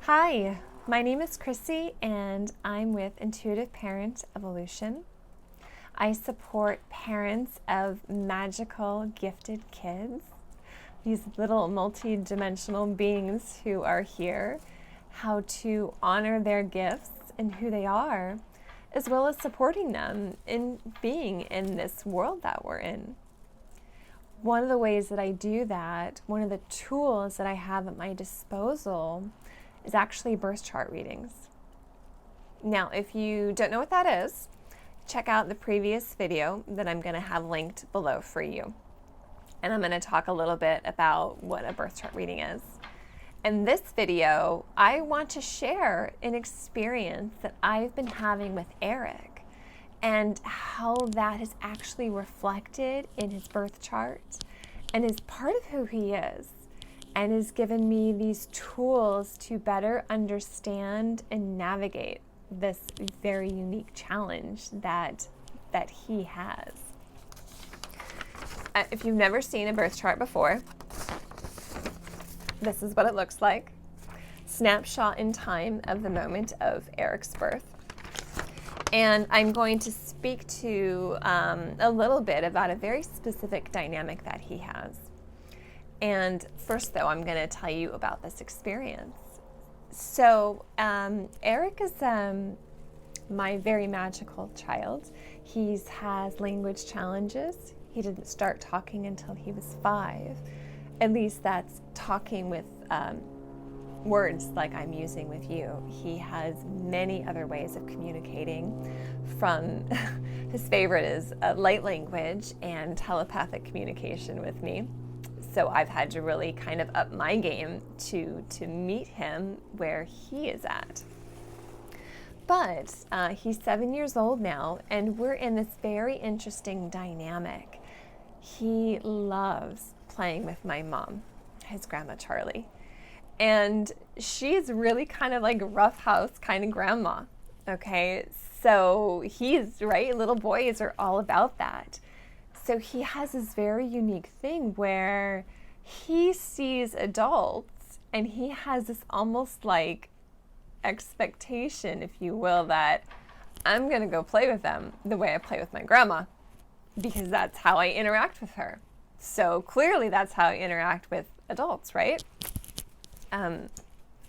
Hi, my name is Chrissy and I'm with Intuitive Parent Evolution. I support parents of magical, gifted kids, these little multi-dimensional beings who are here, how to honor their gifts and who they are, as well as supporting them in being in this world that we're in. One of the ways that I do that, one of the tools that I have at my disposal is actually birth chart readings. Now, if you don't know what that is, check out the previous video that I'm going to have linked below for you. And I'm going to talk a little bit about what a birth chart reading is. In this video, I want to share an experience that I've been having with Eric and how that is actually reflected in his birth chart and is part of who he is, and has given me these tools to better understand and navigate this very unique challenge that he has. If you've never seen a birth chart before, this is what it looks like. Snapshot in time of the moment of Eric's birth. And I'm going to speak to a little bit about a very specific dynamic that he has. And first, though, I'm going to tell you about this experience. So, Eric is my very magical child. He has language challenges. He didn't start talking until he was 5. At least that's talking with words like I'm using with you. He has many other ways of communicating. From his favorite is light language and telepathic communication with me. So I've had to really kind of up my game to meet him where he is at. But he's 7 years old now, and we're in this very interesting dynamic. He loves playing with my mom, his grandma Charlie. And she's really kind of like roughhouse kind of grandma, okay? So he's, right, little boys are all about that. So he has this very unique thing where he sees adults and he has this almost like expectation, if you will, that I'm going to go play with them the way I play with my grandma because that's how I interact with her. So clearly that's how I interact with adults, right?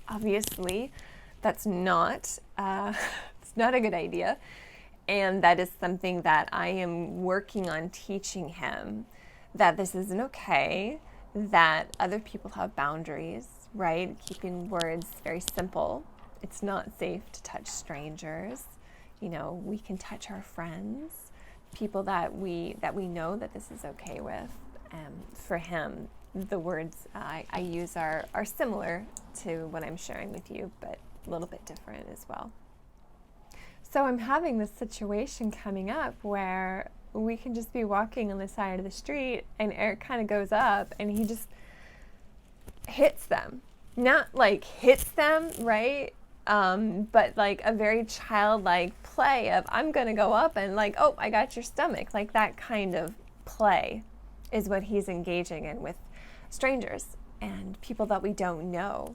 Obviously, that's not it's not a good idea. And that is something that I am working on teaching him, that this isn't okay, that other people have boundaries, right? Keeping words very simple. It's not safe to touch strangers. You know, we can touch our friends, people that we know that this is okay with. For him, the words I use are similar to what I'm sharing with you, but a little bit different as well. So I'm having this situation coming up where we can just be walking on the side of the street and Eric kind of goes up and he just hits them. Not like hits them, right? But like a very childlike play of I'm going to go up and like, oh, I got your stomach. Like that kind of play is what he's engaging in with strangers and people that we don't know.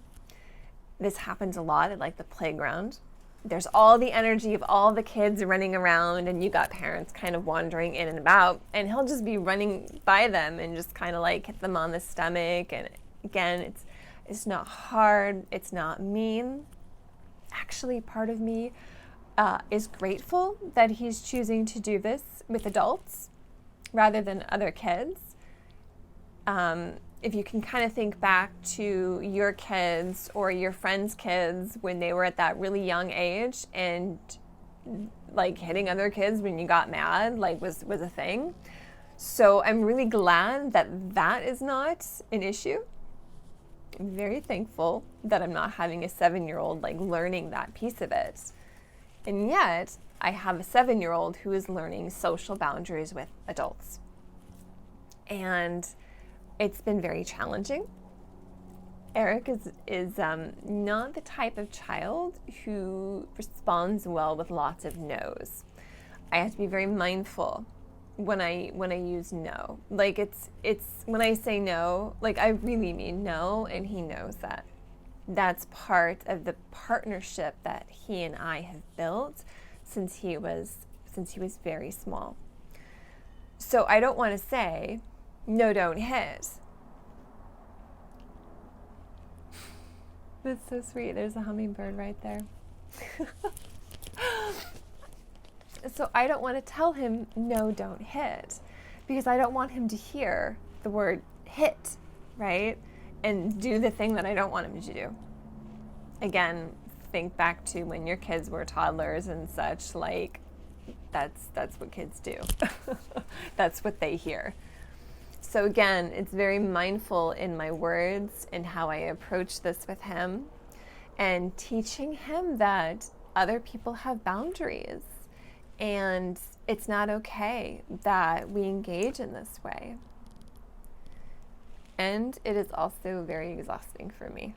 This happens a lot at like the playground. There's all the energy of all the kids running around and you got parents kind of wandering in and about, and he'll just be running by them and just kind of like hit them on the stomach. And again, it's not hard, it's not mean. Actually, part of me is grateful that he's choosing to do this with adults rather than other kids. If you can kind of think back to your kids or your friends' kids when they were at that really young age and like hitting other kids when you got mad, like was a thing. So I'm really glad that that is not an issue. I'm very thankful that I'm not having a 7-year-old like learning that piece of it. And yet I have a 7-year-old who is learning social boundaries with adults. And it's been very challenging. Eric is not the type of child who responds well with lots of no's. I have to be very mindful when I use no. Like it's when I say no, like I really mean no, and he knows that. That's part of the partnership that he and I have built since he was very small. So I don't want to say, no, don't hit. That's so sweet. There's a hummingbird right there. So I don't want to tell him, no, don't hit, because I don't want him to hear the word hit, right? And do the thing that I don't want him to do. Again, think back to when your kids were toddlers and such, like, that's what kids do. That's what they hear. So again, it's very mindful in my words and how I approach this with him, and teaching him that other people have boundaries and it's not okay that we engage in this way. And it is also very exhausting for me,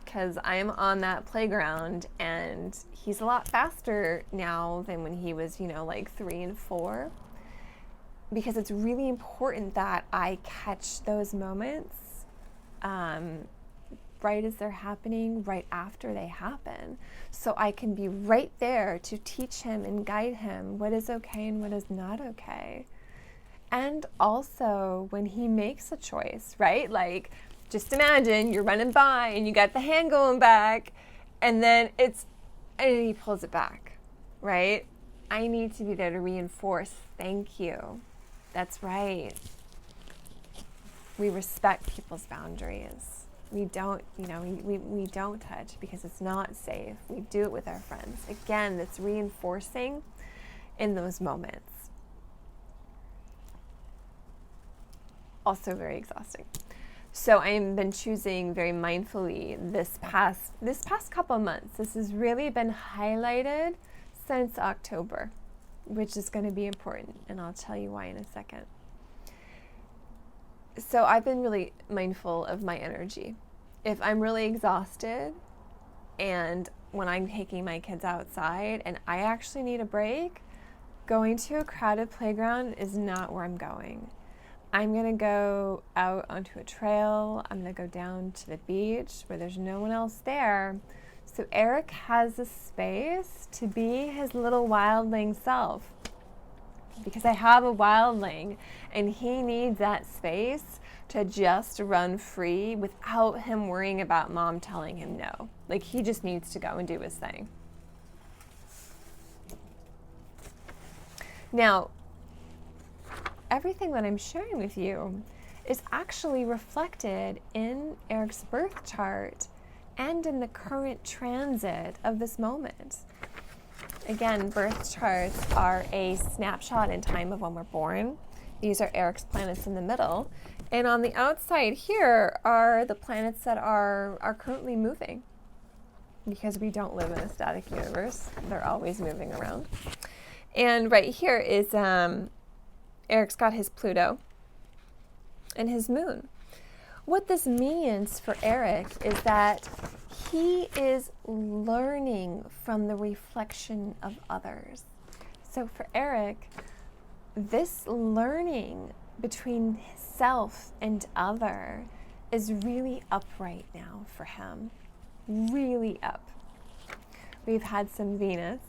because I'm on that playground and he's a lot faster now than when he was, like 3 and 4. Because it's really important that I catch those moments right as they're happening, right after they happen, so I can be right there to teach him and guide him what is okay and what is not okay. And also when he makes a choice, right? Like, just imagine you're running by and you got the hand going back, and then he pulls it back, right? I need to be there to reinforce, thank you. That's right. We respect people's boundaries. We don't, we don't touch because it's not safe. We do it with our friends. Again, that's reinforcing in those moments. Also very exhausting. So I've been choosing very mindfully this past couple months. This has really been highlighted since October, which is going to be important, and I'll tell you why in a second. So I've been really mindful of my energy. If I'm really exhausted, and when I'm taking my kids outside and I actually need a break, going to a crowded playground is not where I'm going. I'm going to go out onto a trail. I'm going to go down to the beach where there's no one else there. So Eric has a space to be his little wildling self, because I have a wildling and he needs that space to just run free without him worrying about mom telling him no. Like, he just needs to go and do his thing. Now, everything that I'm sharing with you is actually reflected in Eric's birth chart and in the current transit of this moment. Again, birth charts are a snapshot in time of when we're born. These are Eric's planets in the middle. And on the outside here are the planets that are currently moving, because we don't live in a static universe. They're always moving around. And right here is Eric's got his Pluto and his moon. What this means for Eric is that he is learning from the reflection of others. So for Eric, this learning between self and other is really up right now for him. Really up. We've had some Venus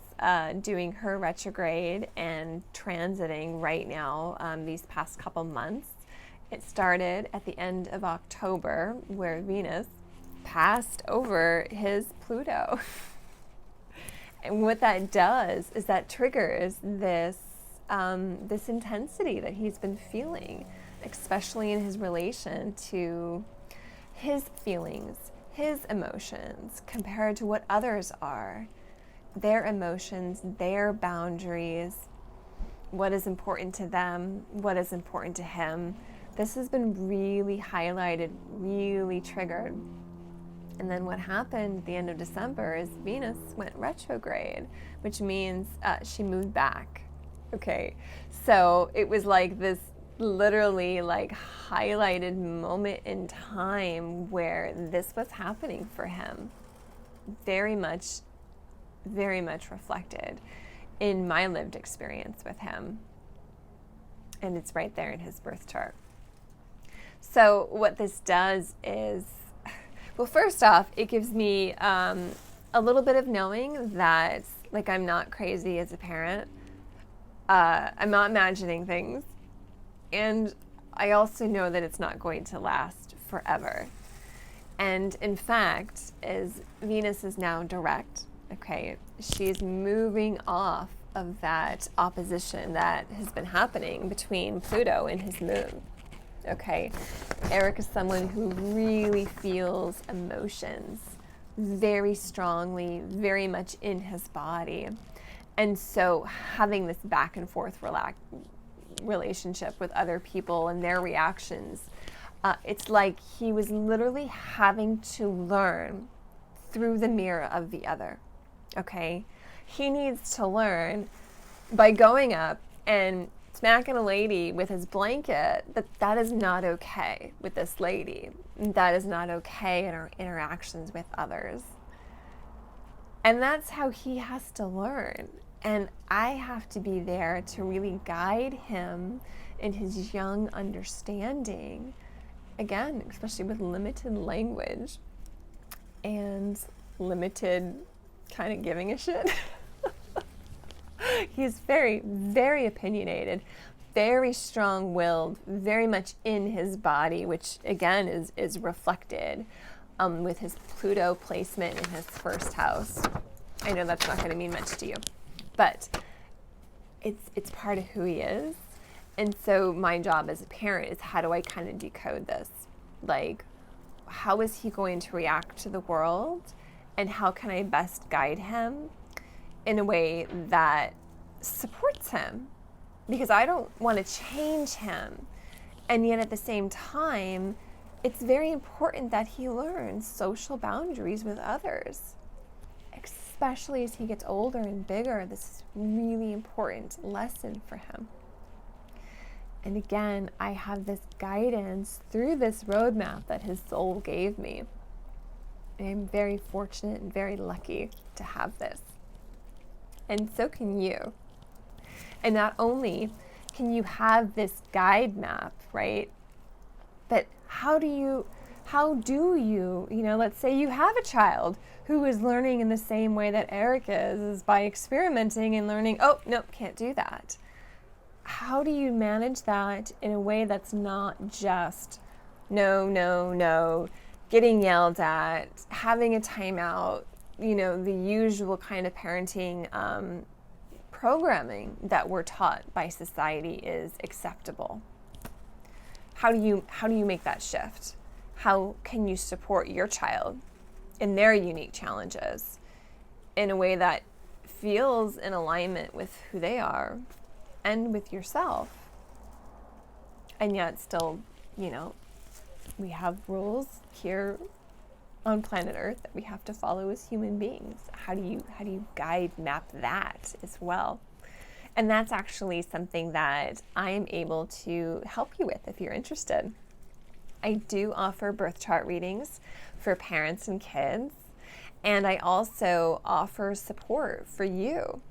doing her retrograde and transiting right now these past couple months. It started at the end of October, where Venus passed over his Pluto. And what that does is that triggers this intensity that he's been feeling, especially in his relation to his feelings, his emotions, compared to what others are. Their emotions, their boundaries, what is important to them, what is important to him. This has been really highlighted, really triggered. And then what happened at the end of December is Venus went retrograde, which means she moved back. Okay, so it was like this literally like highlighted moment in time where this was happening for him. Very much reflected in my lived experience with him. And it's right there in his birth chart. So what this does is, Well, first off, it gives me a little bit of knowing that, like, I'm not crazy as a parent. I'm not imagining things. And I also know that it's not going to last forever. And in fact, as Venus is now direct, okay, she's moving off of that opposition that has been happening between Pluto and his moon. Okay, Eric is someone who really feels emotions very strongly, very much in his body. And so having this back and forth relationship with other people and their reactions, it's like he was literally having to learn through the mirror of the other. Okay, he needs to learn by going up and smacking a lady with his blanket that is not okay with this lady. That is not okay in our interactions with others. And that's how he has to learn. And I have to be there to really guide him in his young understanding. Again, especially with limited language and limited kind of giving a shit. He's very, very opinionated, very strong-willed, very much in his body, which again is reflected with his Pluto placement in his first house. I know that's not going to mean much to you, but it's part of who he is. And so my job as a parent is, how do I kind of decode this? Like, how is he going to react to the world? And how can I best guide him in a way that supports him? Because I don't want to change him. And yet at the same time, it's very important that he learns social boundaries with others. Especially as he gets older and bigger, this is a really important lesson for him. And again, I have this guidance through this roadmap that his soul gave me. I'm very fortunate and very lucky to have this. And so can you. And not only can you have this guide map, right? But how do you, let's say you have a child who is learning in the same way that Eric is by experimenting and learning, oh, nope, can't do that. How do you manage that in a way that's not just no, getting yelled at, having a timeout, the usual kind of parenting programming that we're taught by society is acceptable? How do you make that shift? How can you support your child in their unique challenges in a way that feels in alignment with who they are and with yourself? And yet still, we have rules here on planet Earth that we have to follow as human beings. How do you guide map that as well? And that's actually something that I'm able to help you with if you're interested. I do offer birth chart readings for parents and kids, and I also offer support for you.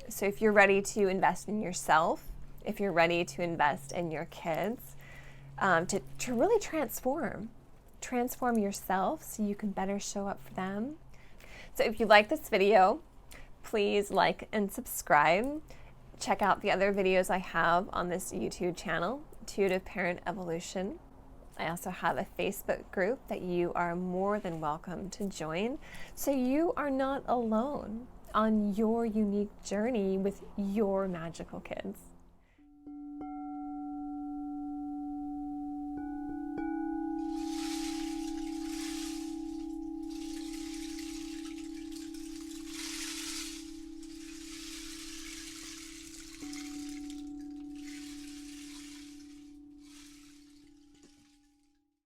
So if you're ready to invest in yourself, if you're ready to invest in your kids, to really transform yourself so you can better show up for them. So if you like this video, please like and subscribe. Check out the other videos I have on this YouTube channel, Intuitive Parent Evolution. I also have a Facebook group that you are more than welcome to join, so you are not alone on your unique journey with your magical kids.